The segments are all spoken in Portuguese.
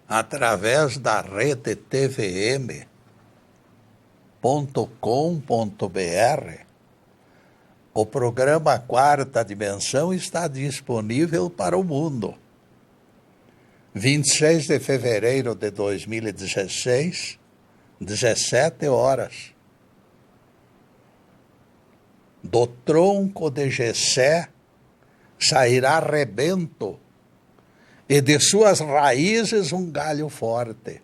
através da rede tvm.com.br, o programa Quarta Dimensão está disponível para o mundo. 26 de fevereiro de 2016, 17 horas. Do tronco de Jessé sairá rebento, e de suas raízes um galho forte.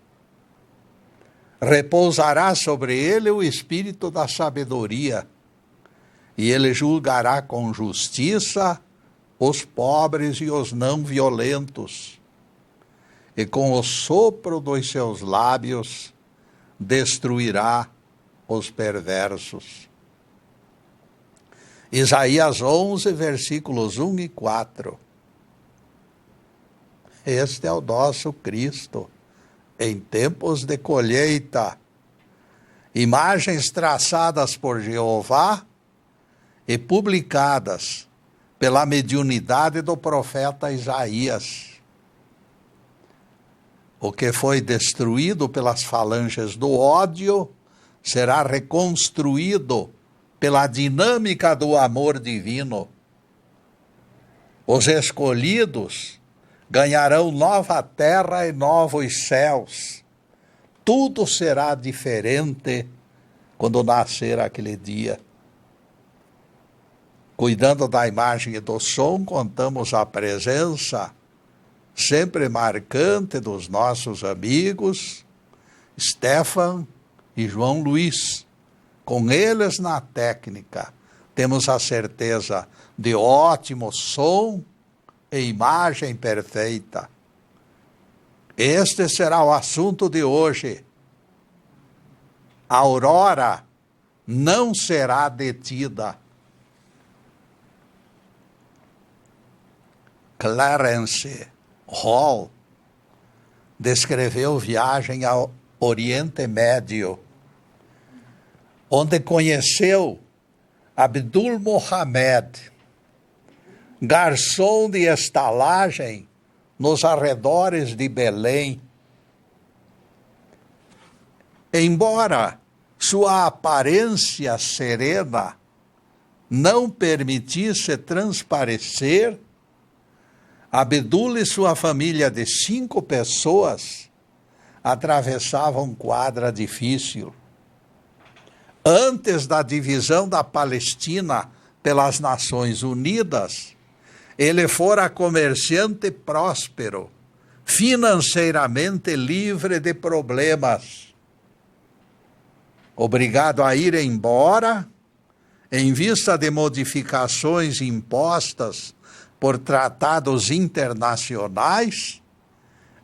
Repousará sobre ele o espírito da sabedoria, e ele julgará com justiça os pobres e os não violentos, e com o sopro dos seus lábios destruirá os perversos. Isaías 11, versículos 1 e 4. Este é o nosso Cristo, em tempos de colheita. Imagens traçadas por Jeová e publicadas pela mediunidade do profeta Isaías. O que foi destruído pelas falanges do ódio será reconstruído pela dinâmica do amor divino. Os escolhidos ganharão nova terra e novos céus. Tudo será diferente quando nascer aquele dia. Cuidando da imagem e do som, contamos a presença sempre marcante dos nossos amigos Stefan e João Luiz. Com eles na técnica, temos a certeza de ótimo som e imagem perfeita. Este será o assunto de hoje. A aurora não será detida. Clarence Hall descreveu viagem ao Oriente Médio, onde conheceu Abdul Mohamed, garçom de estalagem nos arredores de Belém. Embora sua aparência serena não permitisse transparecer, Abdul e sua família de 5 pessoas atravessavam quadra difícil. Antes da divisão da Palestina pelas Nações Unidas, ele fora comerciante próspero, financeiramente livre de problemas. Obrigado a ir embora, em vista de modificações impostas por tratados internacionais,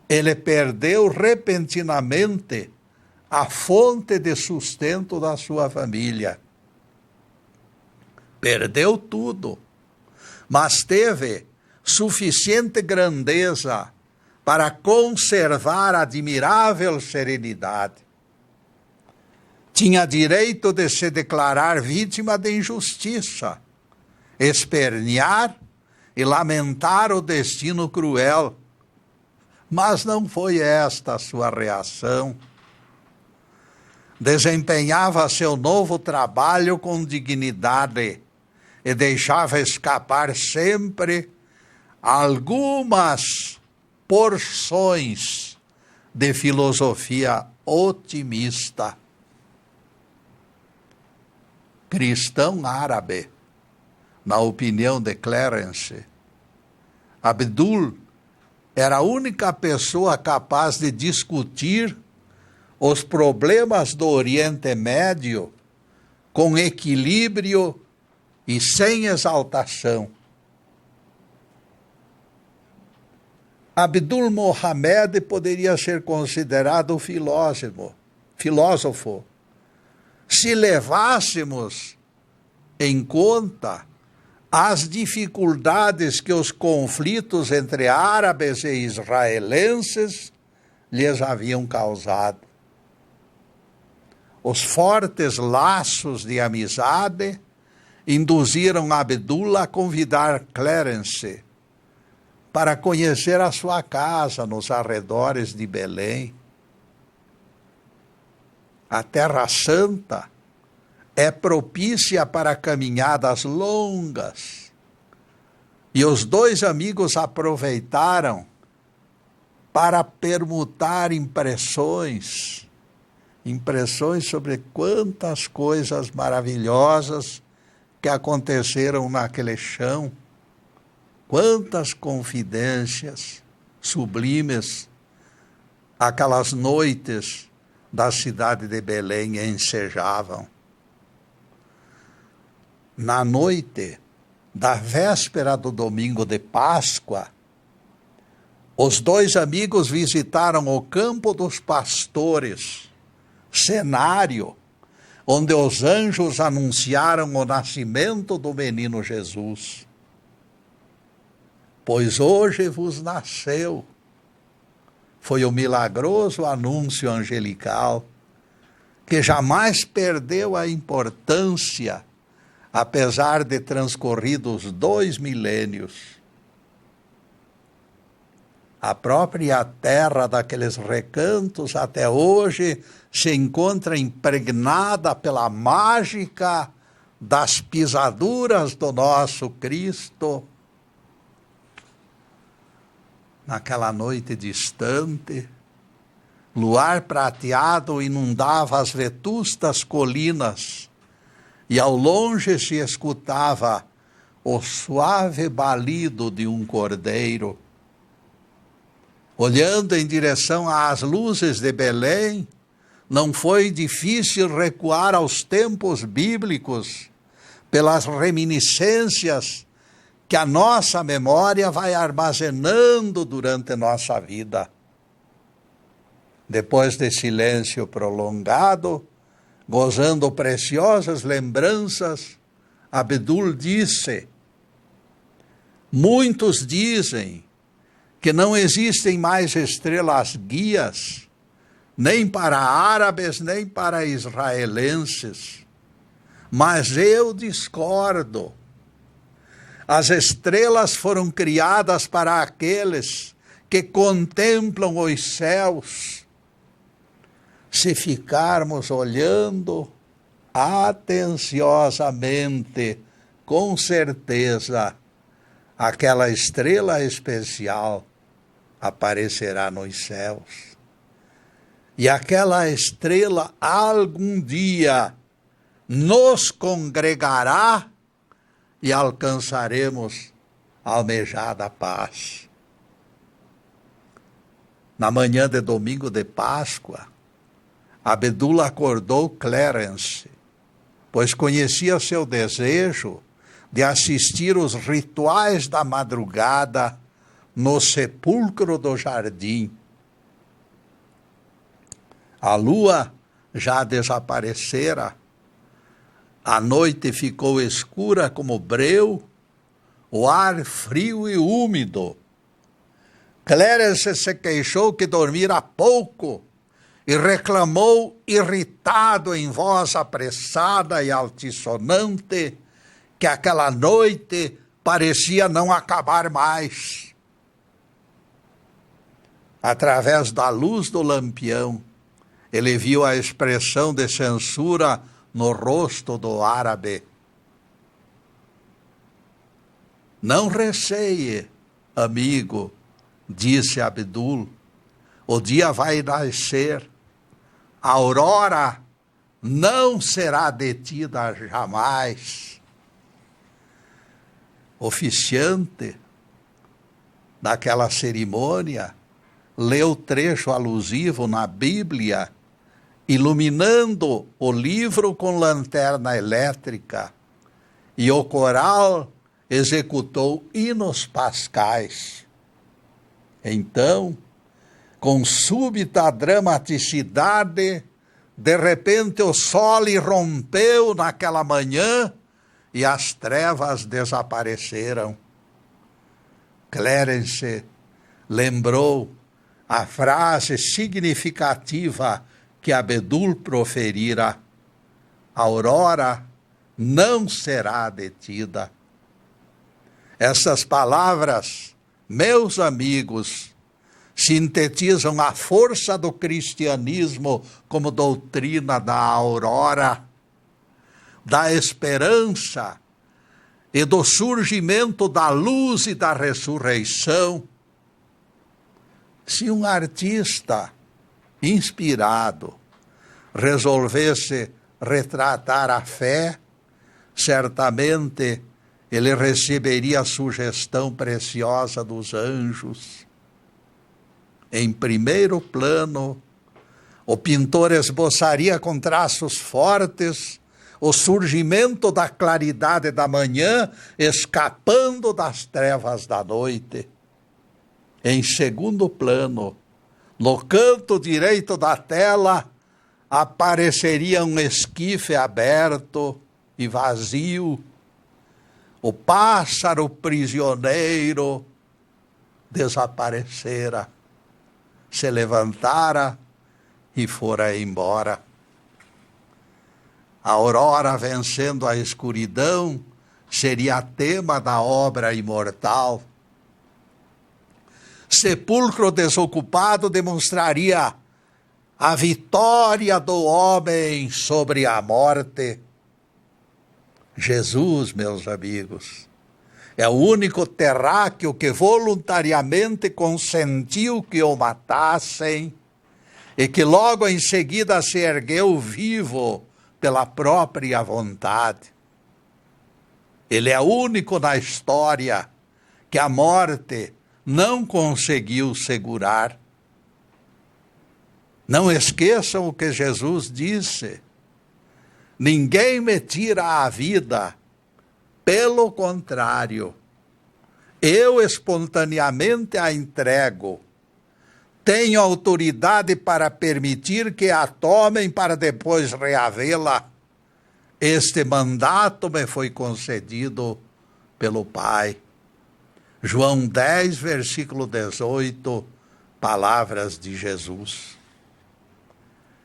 ele perdeu repentinamente a fonte de sustento da sua família. Perdeu tudo, mas teve suficiente grandeza para conservar admirável serenidade. Tinha direito de se declarar vítima de injustiça, espernear e lamentar o destino cruel, mas não foi esta a sua reação. Desempenhava seu novo trabalho com dignidade e deixava escapar sempre algumas porções de filosofia otimista. Cristão árabe, na opinião de Clarence, Abdul era a única pessoa capaz de discutir os problemas do Oriente Médio com equilíbrio e sem exaltação. Abdul Mohamed poderia ser considerado filósofo, se levássemos em conta as dificuldades que os conflitos entre árabes e israelenses lhes haviam causado. Os fortes laços de amizade induziram Abdul a convidar Clarence para conhecer a sua casa nos arredores de Belém. A Terra Santa é propícia para caminhadas longas. E os dois amigos aproveitaram para permutar impressões sobre quantas coisas maravilhosas que aconteceram naquele chão, quantas confidências sublimes aquelas noites da cidade de Belém ensejavam. Na noite da véspera do domingo de Páscoa, os dois amigos visitaram o campo dos pastores, cenário onde os anjos anunciaram o nascimento do menino Jesus. Pois hoje vos nasceu. Foi o milagroso anúncio angelical que jamais perdeu a importância, apesar de transcorridos 2 milênios. A própria terra daqueles recantos até hoje se encontra impregnada pela mágica das pisaduras do nosso Cristo. Naquela noite distante, luar prateado inundava as vetustas colinas e ao longe se escutava o suave balido de um cordeiro. Olhando em direção às luzes de Belém, não foi difícil recuar aos tempos bíblicos, pelas reminiscências que a nossa memória vai armazenando durante nossa vida. Depois de silêncio prolongado, gozando preciosas lembranças, Abdul disse: muitos dizem que não existem mais estrelas guias, nem para árabes, nem para israelenses. Mas eu discordo. As estrelas foram criadas para aqueles que contemplam os céus. Se ficarmos olhando atenciosamente, com certeza, aquela estrela especial aparecerá nos céus. E aquela estrela algum dia nos congregará e alcançaremos a almejada paz. Na manhã de domingo de Páscoa, Abdul acordou Clarence, pois conhecia seu desejo de assistir os rituais da madrugada no sepulcro do jardim. A lua já desaparecera, a noite ficou escura como breu, o ar frio e úmido. Clarence se queixou que dormira pouco e reclamou, irritado em voz apressada e altissonante, que aquela noite parecia não acabar mais. Através da luz do lampião, ele viu a expressão de censura no rosto do árabe. Não receie, amigo, disse Abdul, o dia vai nascer, a aurora não será detida jamais. Oficiante daquela cerimônia leu trecho alusivo na Bíblia, iluminando o livro com lanterna elétrica, e o coral executou hinos pascais. Então, com súbita dramaticidade, de repente o sol irrompeu naquela manhã e as trevas desapareceram. Clarence lembrou a frase significativa que Abdul proferira: a aurora não será detida. Essas palavras meus amigos, sintetizam a força do cristianismo como doutrina da aurora, da esperança e do surgimento da luz e da ressurreição. Se um artista inspirado resolvesse retratar a fé, certamente ele receberia a sugestão preciosa dos anjos. Em primeiro plano, o pintor esboçaria com traços fortes o surgimento da claridade da manhã, escapando das trevas da noite. Em segundo plano, no canto direito da tela, apareceria um esquife aberto e vazio. O pássaro prisioneiro desaparecera, se levantara e fora embora. A aurora vencendo a escuridão seria tema da obra imortal. Sepulcro desocupado demonstraria a vitória do homem sobre a morte. Jesus, meus amigos, é o único terráqueo que voluntariamente consentiu que o matassem e que logo em seguida se ergueu vivo pela própria vontade. Ele é o único na história que a morte não conseguiu segurar. Não esqueçam o que Jesus disse: ninguém me tira a vida, pelo contrário, eu espontaneamente a entrego. Tenho autoridade para permitir que a tomem para depois reavê-la. Este mandato me foi concedido pelo Pai. João 10, versículo 18, palavras de Jesus.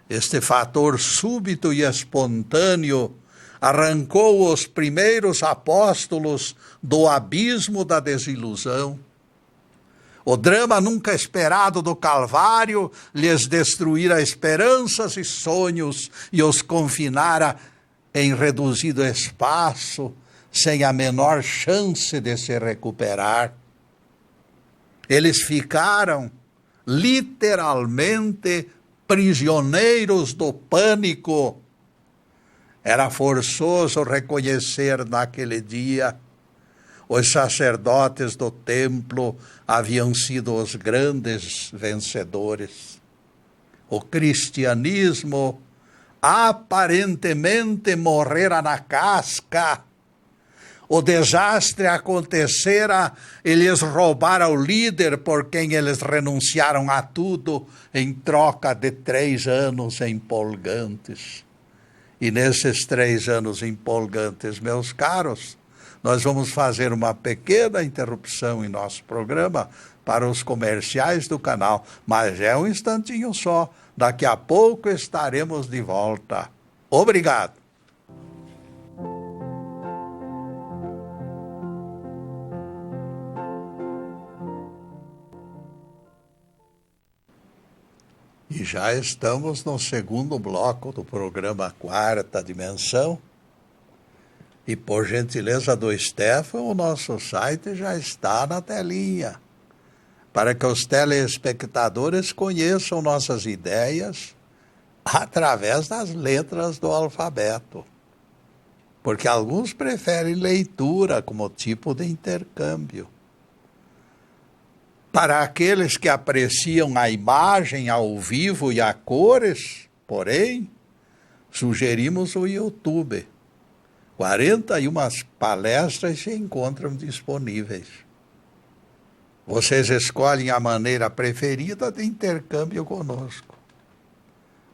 Este fator súbito e espontâneo arrancou os primeiros apóstolos do abismo da desilusão. O drama nunca esperado do Calvário lhes destruíra esperanças e sonhos e os confinara em reduzido espaço, sem a menor chance de se recuperar. Eles ficaram literalmente prisioneiros do pânico. Era forçoso reconhecer naquele dia os sacerdotes do templo haviam sido os grandes vencedores. O cristianismo aparentemente morrera na casca. O desastre acontecera, eles roubaram o líder por quem eles renunciaram a tudo em troca de 3 anos empolgantes. E nesses 3 anos empolgantes, meus caros, nós vamos fazer uma pequena interrupção em nosso programa para os comerciais do canal, mas é um instantinho só. Daqui a pouco estaremos de volta. Obrigado. E já estamos no segundo bloco do programa Quarta Dimensão. E por gentileza do Stefan, o nosso site já está na telinha, para que os telespectadores conheçam nossas ideias através das letras do alfabeto. Porque alguns preferem leitura como tipo de intercâmbio. Para aqueles que apreciam a imagem ao vivo e a cores, porém, sugerimos o YouTube. 41 palestras se encontram disponíveis. Vocês escolhem a maneira preferida de intercâmbio conosco.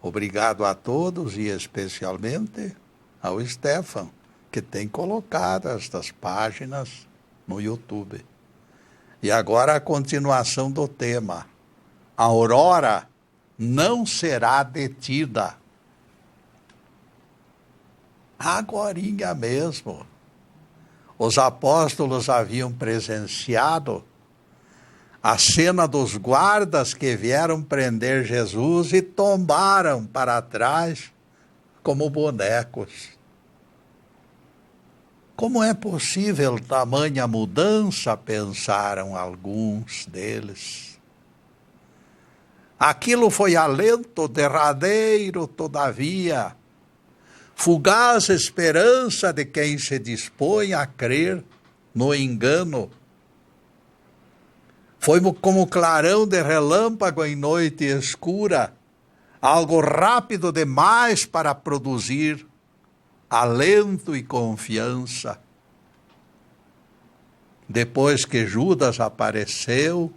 Obrigado a todos e especialmente ao Stefan, que tem colocado estas páginas no YouTube. E agora a continuação do tema. A aurora não será detida. Agorinha mesmo, os apóstolos haviam presenciado a cena dos guardas que vieram prender Jesus e tombaram para trás como bonecos. Como é possível tamanha mudança, pensaram alguns deles. Aquilo foi alento derradeiro, todavia, fugaz esperança de quem se dispõe a crer no engano. Foi como clarão de relâmpago em noite escura, algo rápido demais para produzir alento e confiança. Depois que Judas apareceu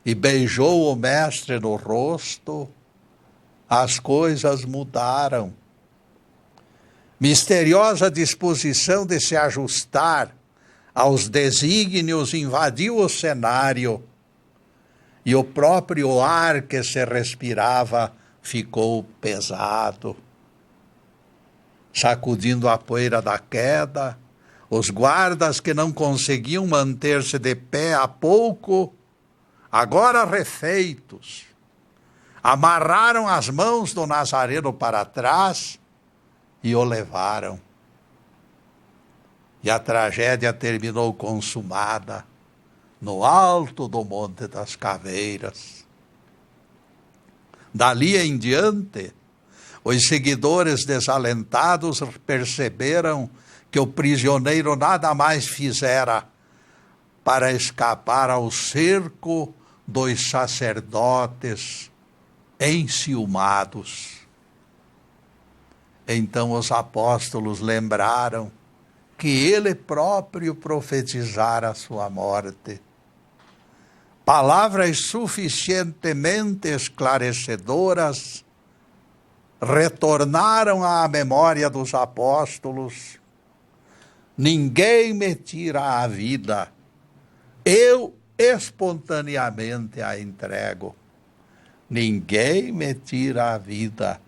e beijou o mestre no rosto, as coisas mudaram. Misteriosa disposição de se ajustar aos desígnios invadiu o cenário e o próprio ar que se respirava ficou pesado. Sacudindo a poeira da queda, os guardas que não conseguiam manter-se de pé há pouco, agora refeitos, amarraram as mãos do Nazareno para trás e o levaram. E a tragédia terminou consumada no alto do Monte das Caveiras. Dali em diante, os seguidores desalentados perceberam que o prisioneiro nada mais fizera para escapar ao cerco dos sacerdotes enciumados. Então os apóstolos lembraram que ele próprio profetizara a sua morte. Palavras suficientemente esclarecedoras retornaram à memória dos apóstolos. Ninguém me tira a vida, eu espontaneamente a entrego. Ninguém me tira a vida,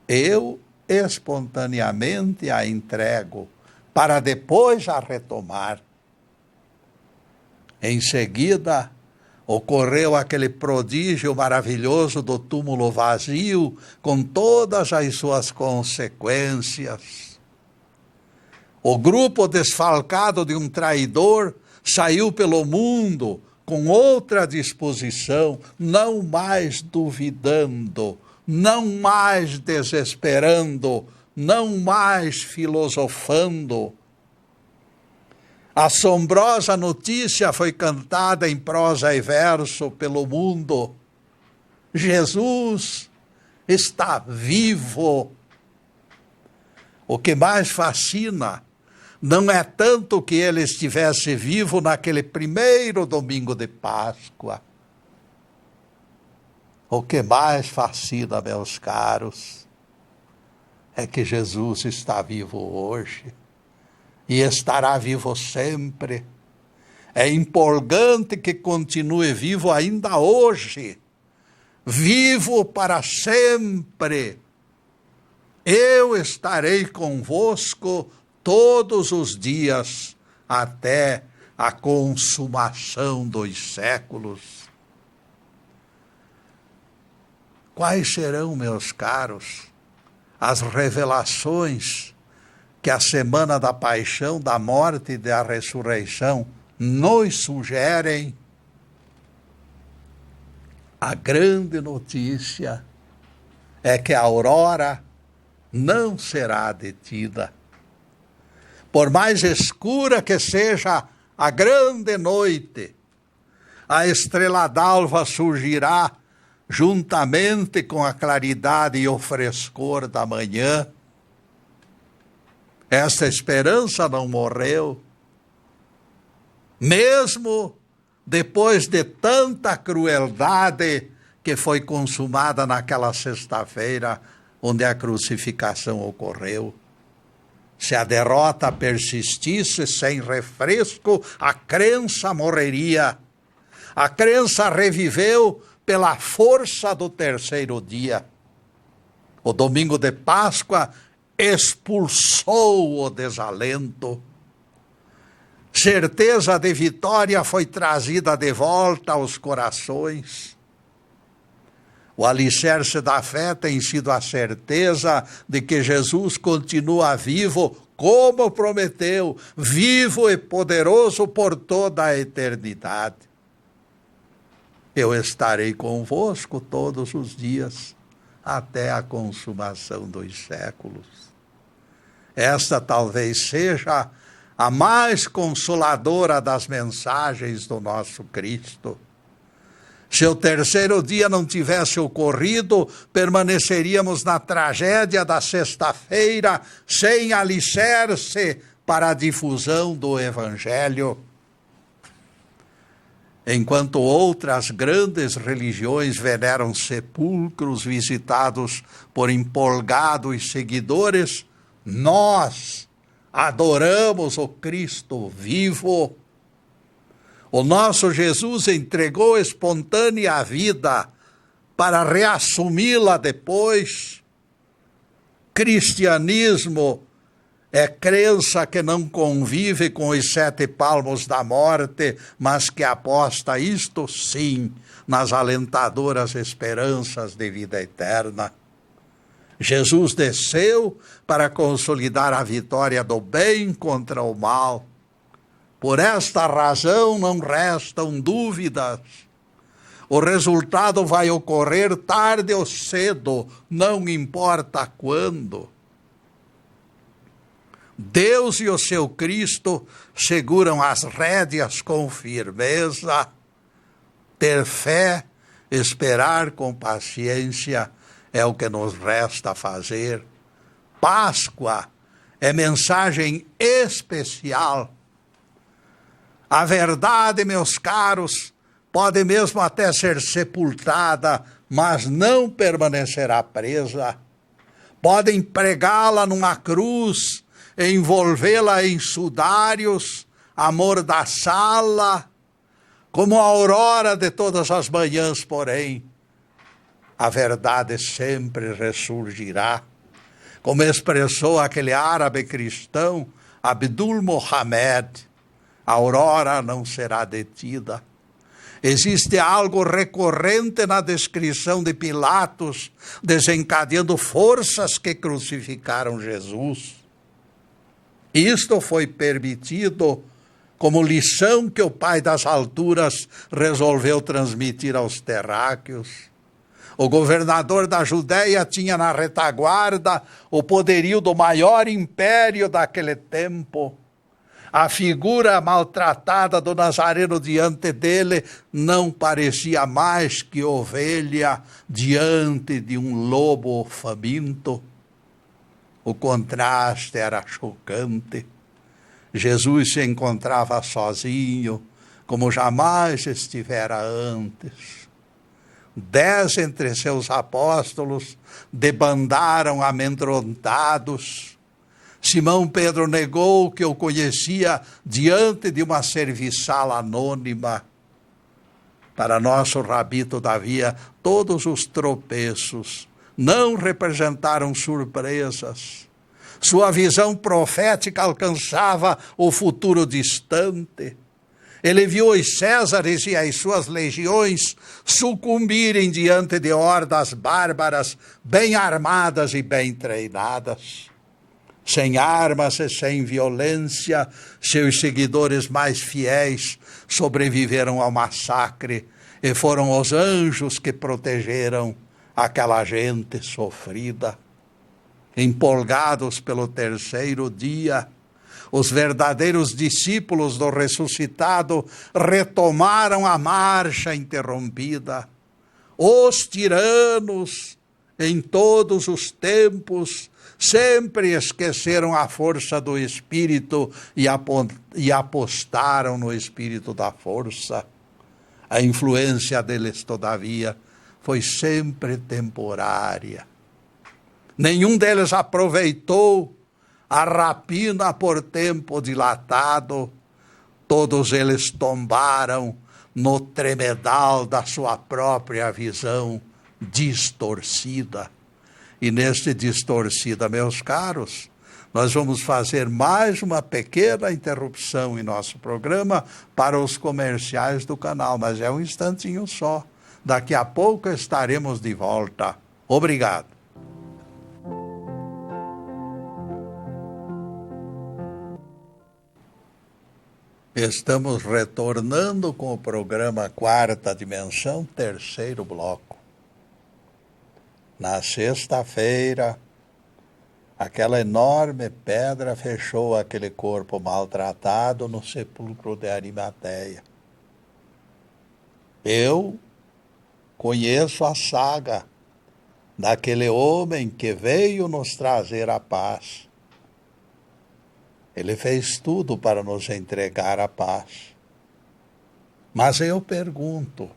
eu espontaneamente a entrego, para depois a retomar. Em seguida, ocorreu aquele prodígio maravilhoso do túmulo vazio, com todas as suas consequências. O grupo desfalcado de um traidor saiu pelo mundo com outra disposição, não mais duvidando, não mais desesperando, não mais filosofando. A assombrosa notícia foi cantada em prosa e verso pelo mundo. Jesus está vivo. O que mais fascina não é tanto que ele estivesse vivo naquele primeiro domingo de Páscoa. O que mais fascina, meus caros, é que Jesus está vivo hoje e estará vivo sempre. É empolgante que continue vivo ainda hoje, vivo para sempre. Eu estarei convosco todos os dias até a consumação dos séculos. Quais serão, meus caros, as revelações que a semana da paixão, da morte e da ressurreição nos sugerem? A grande notícia é que a aurora não será detida. Por mais escura que seja a grande noite, a estrela d'alva surgirá juntamente com a claridade e o frescor da manhã. Essa esperança não morreu, mesmo depois de tanta crueldade que foi consumada naquela sexta-feira, onde a crucificação ocorreu. Se a derrota persistisse sem refresco, a crença morreria. A crença reviveu pela força do terceiro dia. O domingo de Páscoa expulsou o desalento. certeza de vitória foi trazida de volta aos corações. O alicerce da fé tem sido a certeza de que Jesus continua vivo, como prometeu, vivo e poderoso por toda a eternidade. Eu estarei convosco todos os dias, até a consumação dos séculos. Esta talvez seja a mais consoladora das mensagens do nosso Cristo. Se o terceiro dia não tivesse ocorrido, permaneceríamos na tragédia da sexta-feira, sem alicerce para a difusão do Evangelho. Enquanto outras grandes religiões veneram sepulcros visitados por empolgados seguidores, nós adoramos o Cristo vivo. O nosso Jesus entregou espontânea vida para reassumi-la depois. Cristianismo é crença que não convive com os 7 palmos da morte, mas que aposta, isto sim, nas alentadoras esperanças de vida eterna. Jesus desceu para consolidar a vitória do bem contra o mal. Por esta razão não restam dúvidas. O resultado vai ocorrer tarde ou cedo, não importa quando. Deus e o seu Cristo seguram as rédeas com firmeza. Ter fé, esperar com paciência é o que nos resta fazer. Páscoa é mensagem especial. A verdade, meus caros, pode mesmo até ser sepultada, mas não permanecerá presa. Podem pregá-la numa cruz, envolvê-la em sudários, amordaçá-la, como a aurora de todas as manhãs, porém, a verdade sempre ressurgirá. Como expressou aquele árabe cristão, Abdul Mohamed, a aurora não será detida. Existe algo recorrente na descrição de Pilatos, desencadeando forças que crucificaram Jesus. Isto foi permitido como lição que o Pai das alturas resolveu transmitir aos terráqueos. O governador da Judéia tinha na retaguarda o poderio do maior império daquele tempo. A figura maltratada do Nazareno diante dele não parecia mais que ovelha diante de um lobo faminto. O contraste era chocante. Jesus se encontrava sozinho, como jamais estivera antes. 10 entre seus apóstolos debandaram amedrontados. Simão Pedro negou que o conhecia diante de uma serviçal anônima. Para nosso rabi, todavia, todos os tropeços não representaram surpresas. Sua visão profética alcançava o futuro distante. Ele viu os Césares e as suas legiões sucumbirem diante de hordas bárbaras, bem armadas e bem treinadas. Sem armas e sem violência, seus seguidores mais fiéis sobreviveram ao massacre e foram os anjos que protegeram aquela gente sofrida. Empolgados pelo terceiro dia, os verdadeiros discípulos do ressuscitado retomaram a marcha interrompida. Os tiranos, em todos os tempos, sempre esqueceram a força do Espírito e apostaram no Espírito da força. A influência deles, todavia, foi sempre temporária. Nenhum deles aproveitou a rapina por tempo dilatado. Todos eles tombaram no tremedal da sua própria visão distorcida. E neste distorcida, meus caros, Nós vamos fazer mais uma pequena interrupção em nosso programa para os comerciais do canal, mas é um instantinho só. Daqui a pouco estaremos de volta. Obrigado. Estamos retornando com o programa Quarta Dimensão, terceiro bloco. Na sexta-feira, aquela enorme pedra fechou aquele corpo maltratado no sepulcro de Arimateia. Eu conheço a saga daquele homem que veio nos trazer a paz. Ele fez tudo para nos entregar a paz. Mas eu pergunto,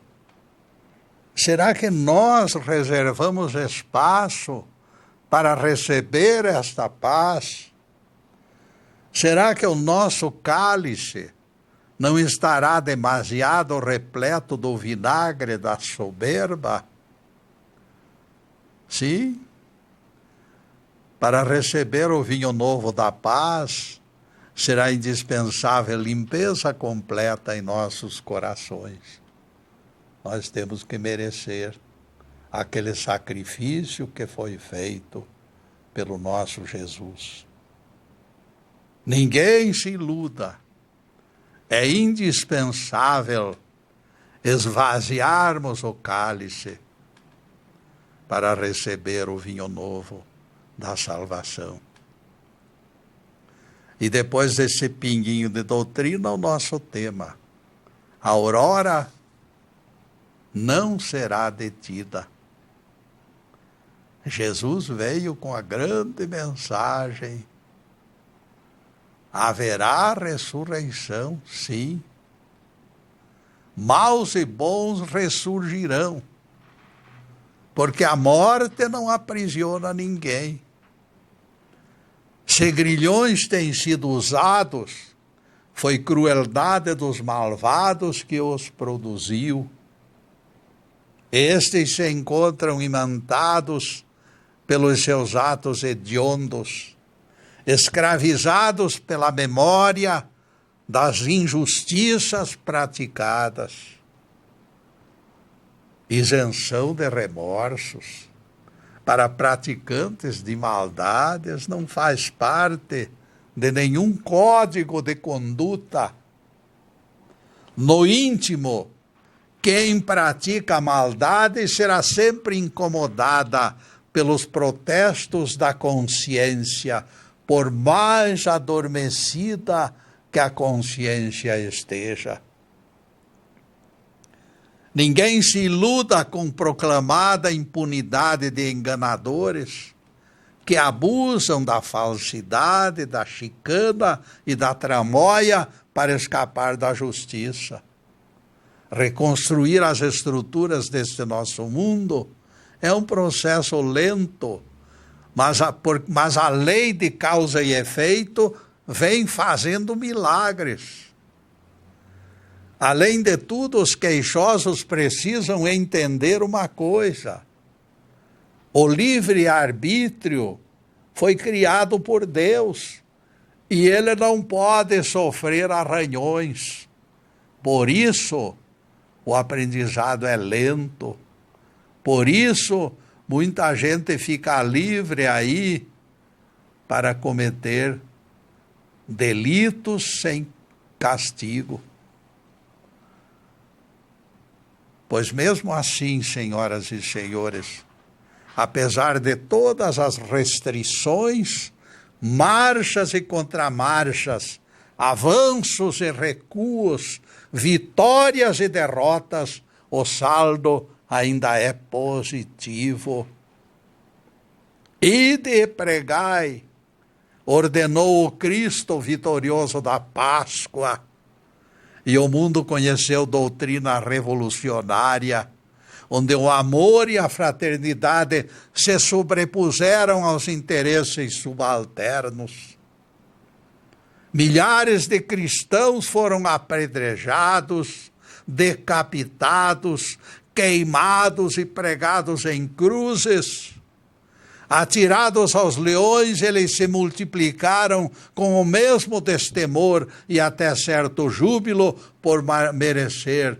será que nós reservamos espaço para receber esta paz? Será que o nosso cálice não estará demasiado repleto do vinagre da soberba? Sim, para receber o vinho novo da paz, será indispensável limpeza completa em nossos corações. Nós temos que merecer aquele sacrifício que foi feito pelo nosso Jesus. Ninguém se iluda. É indispensável esvaziarmos o cálice para receber o vinho novo da salvação. E depois desse pinguinho de doutrina, o nosso tema: a aurora não será detida. Jesus veio com a grande mensagem: haverá ressurreição, sim. Maus e bons ressurgirão, porque a morte não aprisiona ninguém. Se grilhões têm sido usados, foi crueldade dos malvados que os produziu. Estes se encontram imantados pelos seus atos hediondos, escravizados pela memória das injustiças praticadas. Isenção de remorsos para praticantes de maldades não faz parte de nenhum código de conduta. No íntimo, quem pratica a maldade será sempre incomodada pelos protestos da consciência, por mais adormecida que a consciência esteja. Ninguém se iluda com proclamada impunidade de enganadores que abusam da falsidade, da chicana e da tramóia para escapar da justiça. Reconstruir as estruturas deste nosso mundo é um processo lento, mas a lei de causa e efeito vem fazendo milagres. Além de tudo, os queixosos precisam entender uma coisa: o livre-arbítrio foi criado por Deus e ele não pode sofrer arranhões. Por isso, o aprendizado é lento. Por isso, muita gente fica livre aí para cometer delitos sem castigo. Pois mesmo assim, senhoras e senhores, apesar de todas as restrições, marchas e contramarchas, avanços e recuos, vitórias e derrotas, o saldo ainda é positivo. Ide e pregai, ordenou o Cristo vitorioso da Páscoa, e o mundo conheceu doutrina revolucionária, onde o amor e a fraternidade se sobrepuseram aos interesses subalternos. Milhares de cristãos foram apedrejados, decapitados, queimados e pregados em cruzes. Atirados aos leões, eles se multiplicaram com o mesmo destemor e até certo júbilo por merecer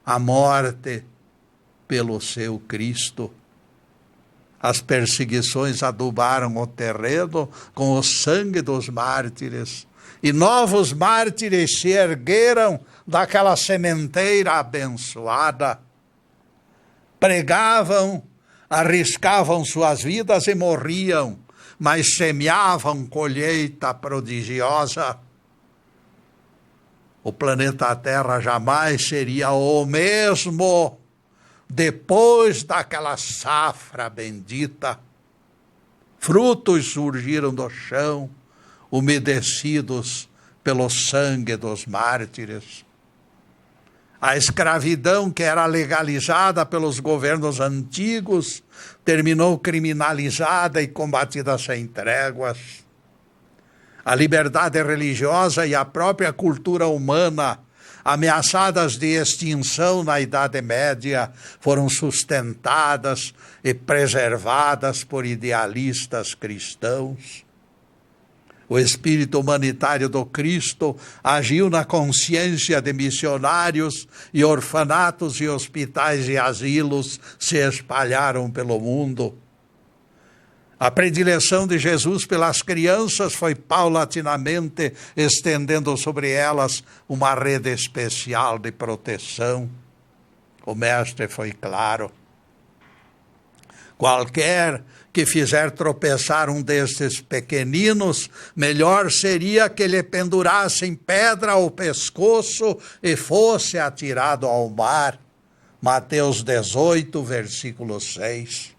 a morte pelo seu Cristo. As perseguições adubaram o terreno com o sangue dos mártires, e novos mártires se ergueram daquela sementeira abençoada. Pregavam, arriscavam suas vidas e morriam, mas semeavam colheita prodigiosa. O planeta Terra jamais seria o mesmo depois daquela safra bendita. Frutos surgiram do chão, umedecidos pelo sangue dos mártires. A escravidão, que era legalizada pelos governos antigos, terminou criminalizada e combatida sem tréguas. A liberdade religiosa e a própria cultura humana, ameaçadas de extinção na Idade Média, foram sustentadas e preservadas por idealistas cristãos. O espírito humanitário do Cristo agiu na consciência de missionários, e orfanatos e hospitais e asilos se espalharam pelo mundo. A predileção de Jesus pelas crianças foi paulatinamente estendendo sobre elas uma rede especial de proteção. O Mestre foi claro: qualquer que fizer tropeçar um destes pequeninos, melhor seria que lhe pendurassem pedra ao pescoço e fosse atirado ao mar. Mateus 18, versículo 6.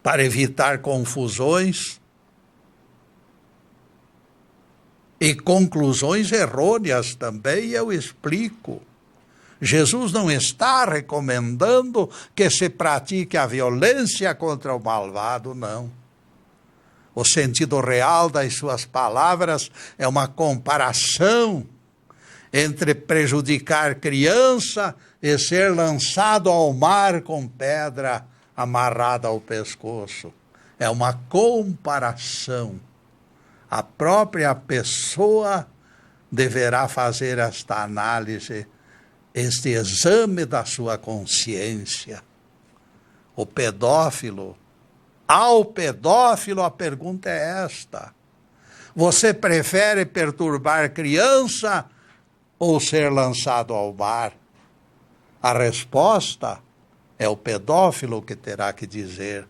Para evitar confusões e conclusões errôneas também, eu explico. Jesus não está recomendando que se pratique a violência contra o malvado, não. O sentido real das suas palavras é uma comparação entre prejudicar criança e ser lançado ao mar com pedra amarrada ao pescoço. É uma comparação. A própria pessoa deverá fazer esta análise, este exame da sua consciência. O pedófilo, ao pedófilo a pergunta é esta: você prefere perturbar criança ou ser lançado ao mar? A resposta é o pedófilo que terá que dizer.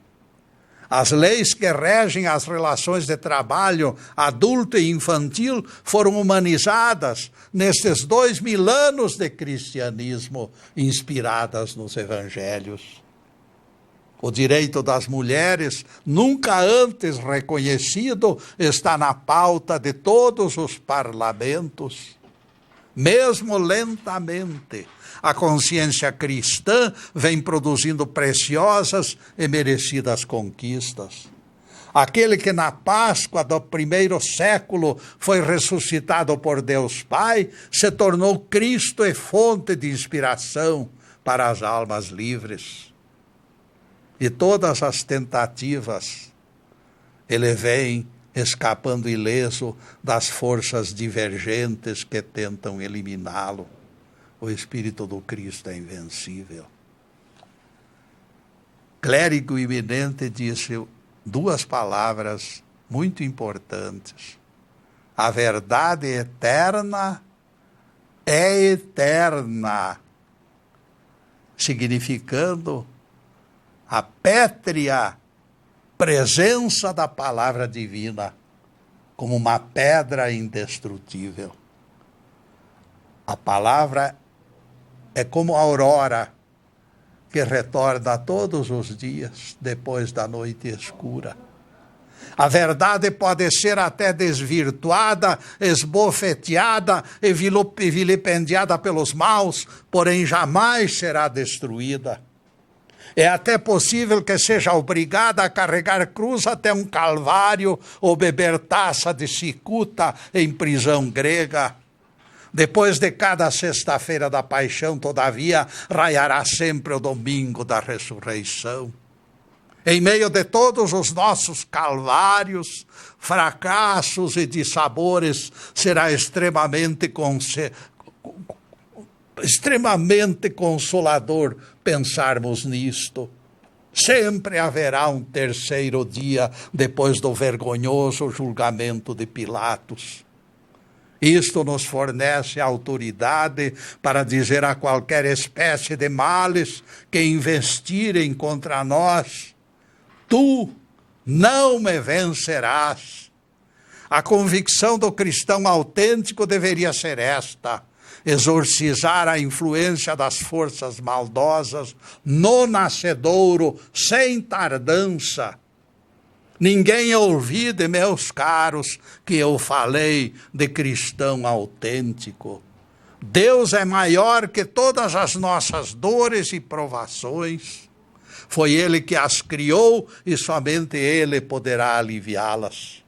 As leis que regem as relações de trabalho adulto e infantil foram humanizadas nestes 2000 anos de cristianismo, inspiradas nos evangelhos. O direito das mulheres, nunca antes reconhecido, está na pauta de todos os parlamentos. Mesmo lentamente, a consciência cristã vem produzindo preciosas e merecidas conquistas. Aquele que na Páscoa do primeiro século foi ressuscitado por Deus Pai, se tornou Cristo e fonte de inspiração para as almas livres. E todas as tentativas, ele vem escapando ileso das forças divergentes que tentam eliminá-lo. O Espírito do Cristo é invencível. Clérigo iminente disse 2 palavras muito importantes: a verdade eterna é eterna, significando a pétrea presença da palavra divina como uma pedra indestrutível. A palavra é como a aurora que retorna todos os dias depois da noite escura. A verdade pode ser até desvirtuada, esbofeteada e vilipendiada pelos maus, porém jamais será destruída. É até possível que seja obrigada a carregar cruz até um calvário ou beber taça de cicuta em prisão grega. Depois de cada sexta-feira da paixão, todavia, raiará sempre o domingo da ressurreição. Em meio de todos os nossos calvários, fracassos e dissabores, será extremamente consolador pensarmos nisto. Sempre haverá um terceiro dia depois do vergonhoso julgamento de Pilatos. Isto nos fornece autoridade para dizer a qualquer espécie de males que investirem contra nós: tu não me vencerás. A convicção do cristão autêntico deveria ser esta: exorcizar a influência das forças maldosas no nascedouro, sem tardança. Ninguém ouvide, meus caros, que eu falei de cristão autêntico. Deus é maior que todas as nossas dores e provações. Foi Ele que as criou e somente Ele poderá aliviá-las.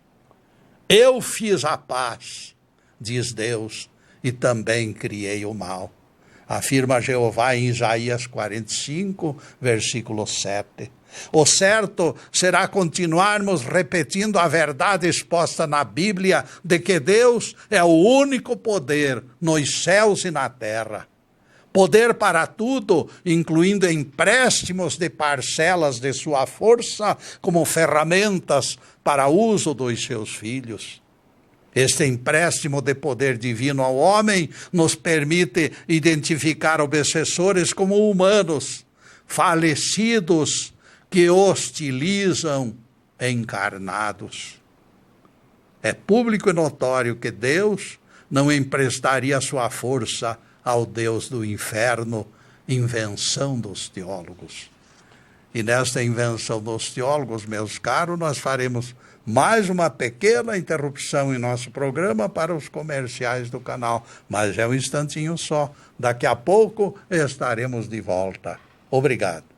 Eu fiz a paz, diz Deus, e também criei o mal. Afirma Jeová em Isaías 45, versículo 7. O certo será continuarmos repetindo a verdade exposta na Bíblia de que Deus é o único poder nos céus e na terra. Poder para tudo, incluindo empréstimos de parcelas de sua força como ferramentas para uso dos seus filhos. Este empréstimo de poder divino ao homem nos permite identificar obsessores como humanos, falecidos, que hostilizam encarnados. É público e notório que Deus não emprestaria sua força ao Deus do inferno, invenção dos teólogos. E nesta invenção dos teólogos, meus caros, nós faremos mais uma pequena interrupção em nosso programa para os comerciais do canal. Mas é um instantinho só. Daqui a pouco estaremos de volta. Obrigado.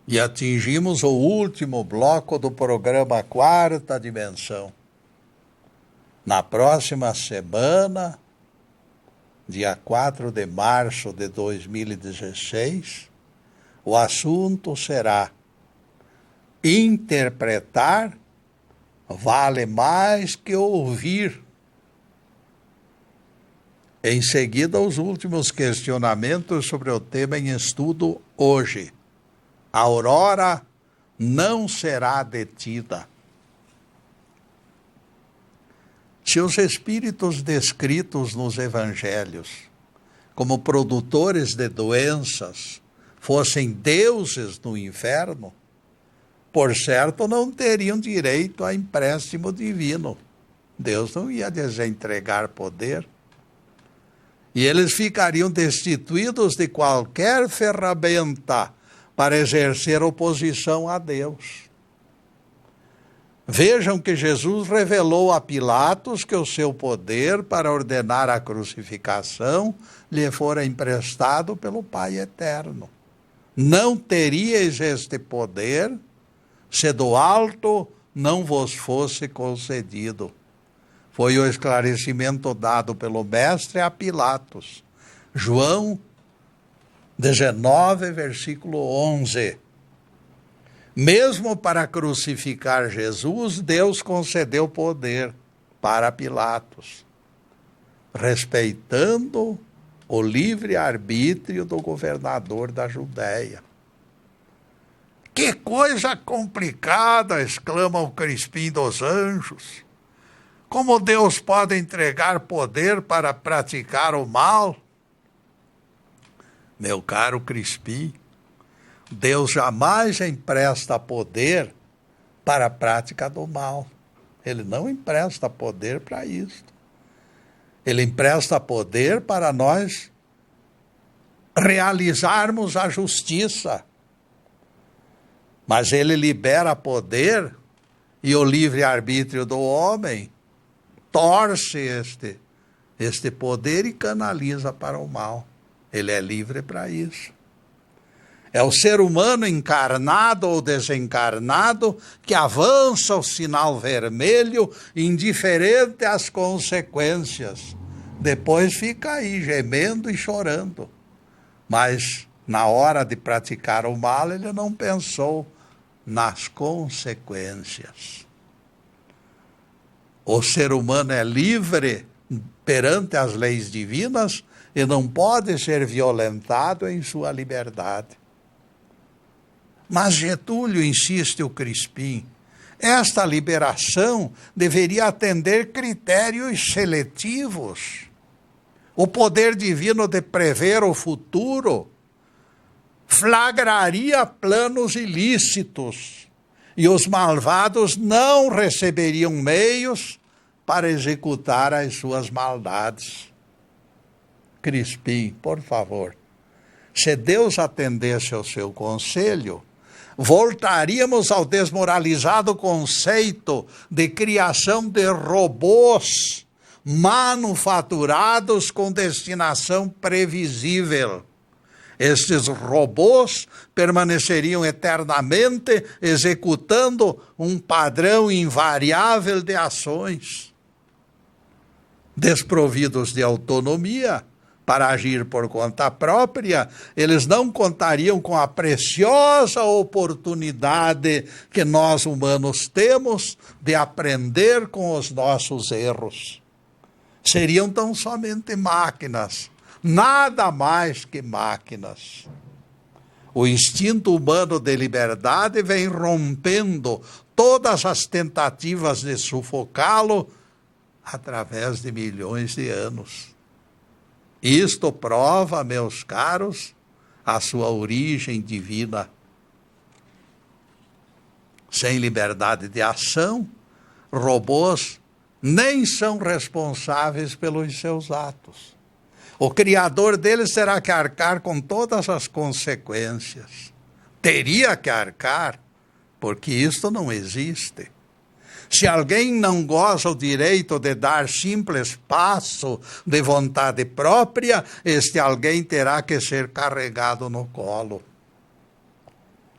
E atingimos o último bloco do programa Quarta Dimensão. Na próxima semana, dia 4 de março de 2016, o assunto será: interpretar vale mais que ouvir. Em seguida, os últimos questionamentos sobre o tema em estudo hoje. A aurora não será detida. Se os espíritos descritos nos evangelhos como produtores de doenças fossem deuses no inferno, por certo não teriam direito a empréstimo divino. Deus não ia lhes entregar poder. E eles ficariam destituídos de qualquer ferramenta para exercer oposição a Deus. Vejam que Jesus revelou a Pilatos que o seu poder para ordenar a crucificação lhe fora emprestado pelo Pai Eterno. Não teríeis este poder se do alto não vos fosse concedido. Foi o esclarecimento dado pelo Mestre a Pilatos. João 19, versículo 11. Mesmo para crucificar Jesus, Deus concedeu poder para Pilatos, respeitando o livre-arbítrio do governador da Judéia. Que coisa complicada, exclama o Crispim dos Anjos. Como Deus pode entregar poder para praticar o mal? Meu caro Crispim, Deus jamais empresta poder para a prática do mal. Ele não empresta poder para isso. Ele empresta poder para nós realizarmos a justiça. Mas ele libera poder e o livre-arbítrio do homem torce este poder e canaliza para o mal. Ele é livre para isso. É o ser humano encarnado ou desencarnado que avança o sinal vermelho, indiferente às consequências. Depois fica aí gemendo e chorando. Mas na hora de praticar o mal, ele não pensou nas consequências. O ser humano é livre perante as leis divinas e não pode ser violentado em sua liberdade. Mas Getúlio, insiste o Crispim, esta liberação deveria atender critérios seletivos. O poder divino de prever o futuro flagraria planos ilícitos e os malvados não receberiam meios para executar as suas maldades. Crispim, por favor, se Deus atendesse ao seu conselho, voltaríamos ao desmoralizado conceito de criação de robôs manufaturados com destinação previsível. Estes robôs permaneceriam eternamente executando um padrão invariável de ações. Desprovidos de autonomia para agir por conta própria, eles não contariam com a preciosa oportunidade que nós humanos temos de aprender com os nossos erros. Seriam tão somente máquinas, nada mais que máquinas. O instinto humano de liberdade vem rompendo todas as tentativas de sufocá-lo através de milhões de anos. Isto prova, meus caros, a sua origem divina. Sem liberdade de ação, robôs nem são responsáveis pelos seus atos. O criador deles terá que arcar com todas as consequências. Teria que arcar, porque isto não existe. Se alguém não goza o direito de dar simples passo de vontade própria, este alguém terá que ser carregado no colo.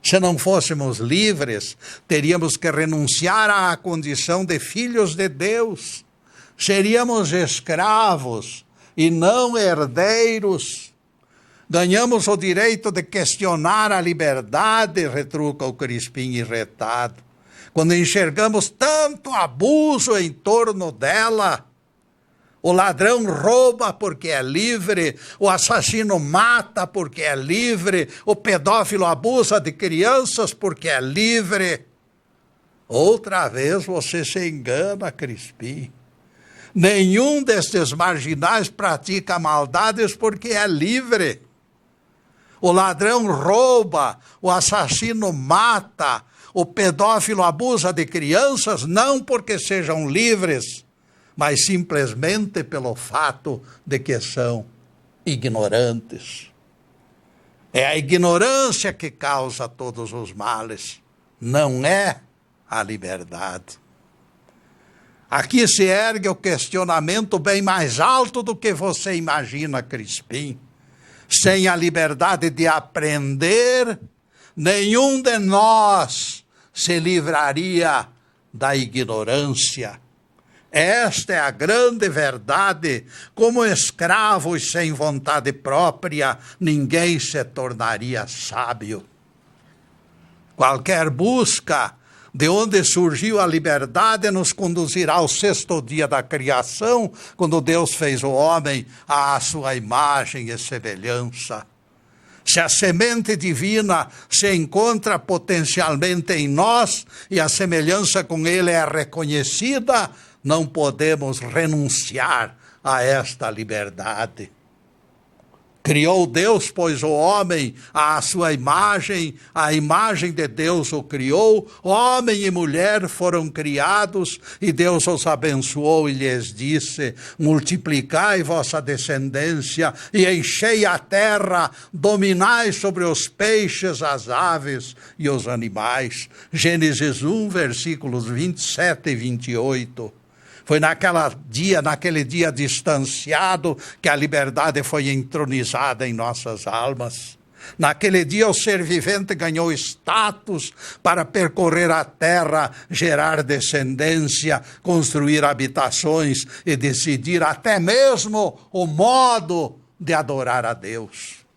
Se não fôssemos livres, teríamos que renunciar à condição de filhos de Deus. Seríamos escravos e não herdeiros. Ganhamos o direito de questionar a liberdade, retruca o Crispim irritado. Quando enxergamos tanto abuso em torno dela, o ladrão rouba porque é livre, o assassino mata porque é livre, o pedófilo abusa de crianças porque é livre. Outra vez você se engana, Crispim. Nenhum destes marginais pratica maldades porque é livre. O ladrão rouba, o assassino mata, o pedófilo abusa de crianças não porque sejam livres, mas simplesmente pelo fato de que são ignorantes. É a ignorância que causa todos os males, não é a liberdade. Aqui se ergue o questionamento bem mais alto do que você imagina, Crispim. Sem a liberdade de aprender, nenhum de nós se livraria da ignorância. Esta é a grande verdade. Como escravos sem vontade própria, ninguém se tornaria sábio. Qualquer busca de onde surgiu a liberdade nos conduzirá ao sexto dia da criação, quando Deus fez o homem à sua imagem e semelhança. Se a semente divina se encontra potencialmente em nós e a semelhança com ele é reconhecida, não podemos renunciar a esta liberdade. Criou Deus, pois, o homem à sua imagem, a imagem de Deus o criou, homem e mulher foram criados, e Deus os abençoou e lhes disse: multiplicai vossa descendência e enchei a terra, dominai sobre os peixes, as aves e os animais. Gênesis 1, versículos 27 e 28. Foi naquele dia distanciado que a liberdade foi entronizada em nossas almas. Naquele dia o ser vivente ganhou status para percorrer a terra, gerar descendência, construir habitações e decidir até mesmo o modo de adorar a Deus.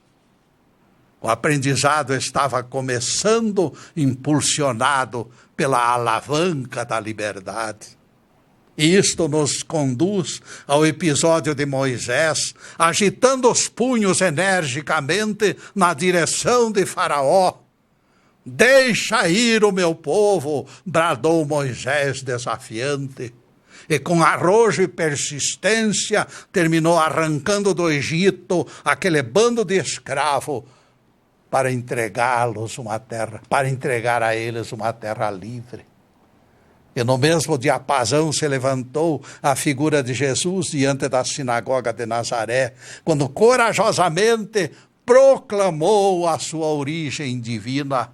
O aprendizado estava começando, impulsionado pela alavanca da liberdade. E isto nos conduz ao episódio de Moisés, agitando os punhos energicamente na direção de Faraó. Deixa ir o meu povo, bradou Moisés desafiante. E com arrojo e persistência terminou arrancando do Egito aquele bando de escravos para entregá-los para entregar a eles uma terra livre. E no mesmo diapasão se levantou a figura de Jesus diante da sinagoga de Nazaré, quando corajosamente proclamou a sua origem divina.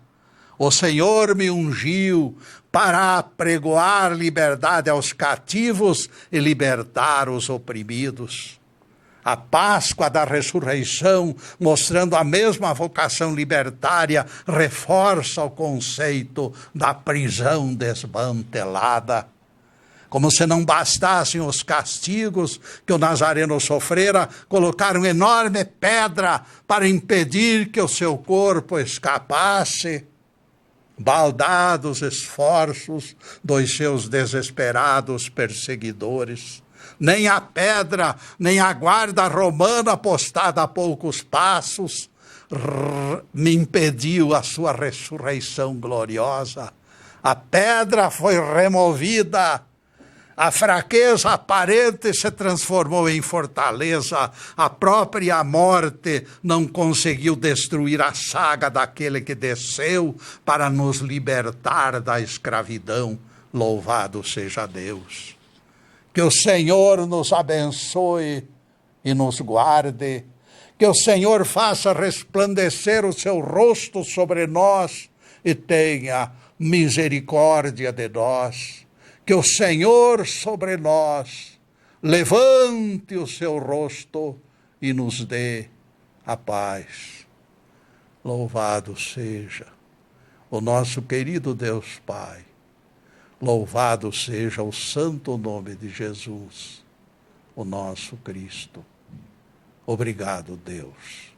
O Senhor me ungiu para apregoar liberdade aos cativos e libertar os oprimidos. A Páscoa da ressurreição, mostrando a mesma vocação libertária, reforça o conceito da prisão desmantelada. Como se não bastassem os castigos que o Nazareno sofrera, colocaram enorme pedra para impedir que o seu corpo escapasse. Baldados esforços dos seus desesperados perseguidores. Nem a pedra, nem a guarda romana postada a poucos passos me impediu a sua ressurreição gloriosa. A pedra foi removida, a fraqueza aparente se transformou em fortaleza, a própria morte não conseguiu destruir a saga daquele que desceu para nos libertar da escravidão. Louvado seja Deus. Que o Senhor nos abençoe e nos guarde. Que o Senhor faça resplandecer o seu rosto sobre nós e tenha misericórdia de nós. Que o Senhor sobre nós levante o seu rosto e nos dê a paz. Louvado seja o nosso querido Deus Pai. Louvado seja o santo nome de Jesus, o nosso Cristo. Obrigado, Deus.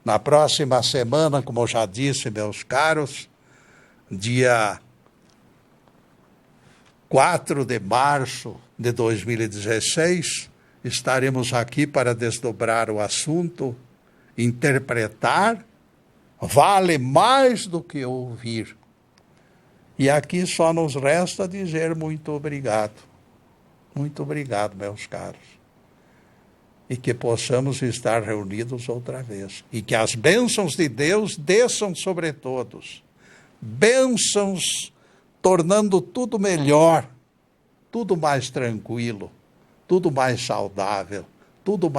Na próxima semana, como eu já disse, meus caros, dia 4 de março de 2016, estaremos aqui para desdobrar o assunto. Interpretar vale mais do que ouvir. E aqui só nos resta dizer muito obrigado. Muito obrigado, meus caros. E que possamos estar reunidos outra vez. E que as bênçãos de Deus desçam sobre todos. Bênçãos tornando tudo melhor, tudo mais tranquilo, tudo mais saudável, tudo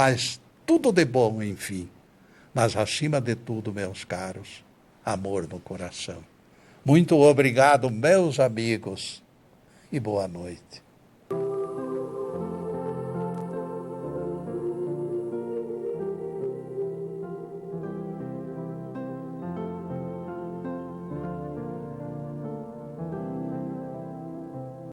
de bom, enfim. Mas acima de tudo, meus caros, amor no coração. Muito obrigado, meus amigos, e boa noite.